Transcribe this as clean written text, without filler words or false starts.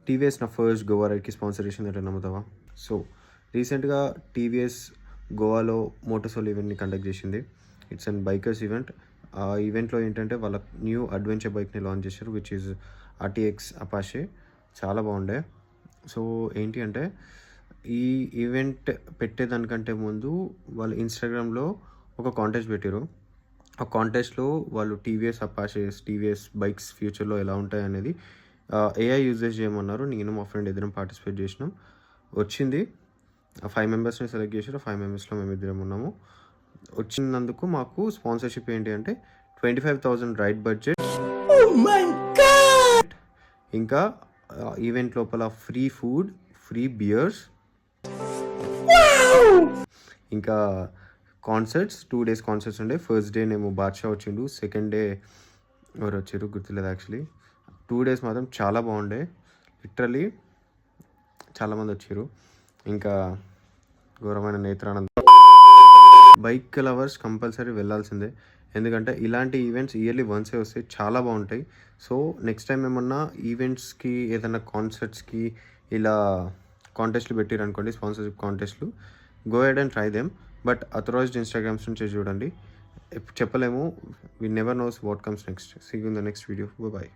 TVS నా first Goa రైడ్కి sponsor చేసిందంటే నమ్ముతావా? సో రీసెంట్గా టీవీఎస్ గోవాలో మోటోసోల్ ఈవెంట్ని కండక్ట్ చేసింది. It's and bikers event. ఆ ఈవెంట్లో ఏంటంటే వాళ్ళ న్యూ అడ్వెంచర్ బైక్ని లాంచ్ చేశారు, విచ్ ఈజ్ ఆర్టీఎక్స్ అపాషే. చాలా బాగుండే. సో ఏంటి అంటే ఈ ఈవెంట్ పెట్టేదానికంటే ముందు వాళ్ళు ఇన్స్టాగ్రామ్లో ఒక కాంటెస్ట్ పెట్టారు. ఆ కాంటెస్ట్లో వాళ్ళు టీవీఎస్ అపాషెస్, టీవీఎస్ బైక్స్ ఫ్యూచర్లో ఎలా ఉంటాయి అనేది ఏఐ యూజేజ్ చేయమన్నారు. నేను మా ఫ్రెండ్ ఇద్దరం పార్టిసిపేట్ చేసినాం. వచ్చింది. 5 మెంబర్స్ని సెలెక్ట్ చేశారు. 5 మెంబర్స్లో మేము ఇద్దరం ఉన్నాము. వచ్చినందుకు మాకు స్పాన్సర్షిప్ ఏంటి అంటే 25,000 రైడ్ బడ్జెట్, ఇంకా ఈవెంట్ లోపల ఫ్రీ ఫుడ్, ఫ్రీ బియర్స్, ఇంకా కాన్సర్ట్స్. 2 days కాన్సర్ట్స్ ఉండే. ఫస్ట్ డే నేమో బాద్షా వచ్చిండు, సెకండ్ డే ఎవరు వచ్చారు గుర్తులేదు యాక్చువల్లీ. 2 days మాత్రం చాలా బాగుండే. లిటరలీ చాలామంది వచ్చారు. ఇంకా ఘోరమైన నేత్రానందం. బైక్ లవర్స్ కంపల్సరీ వెళ్ళాల్సిందే, ఎందుకంటే ఇలాంటి ఈవెంట్స్ ఇయర్లీ వన్సే వస్తాయి, చాలా బాగుంటాయి. సో నెక్స్ట్ టైం ఏమన్నా ఈవెంట్స్కి, ఏదైనా కాన్సర్ట్స్కి ఇలా కాంటెస్ట్లు పెట్టారు అనుకోండి, స్పాన్సర్షిప్ కాంటెస్ట్లు, go ahead and try them. But authorized Instagrams నుంచి చూడండి. చెప్పలేము. We never knows what comes next. See you in the next video. Bye.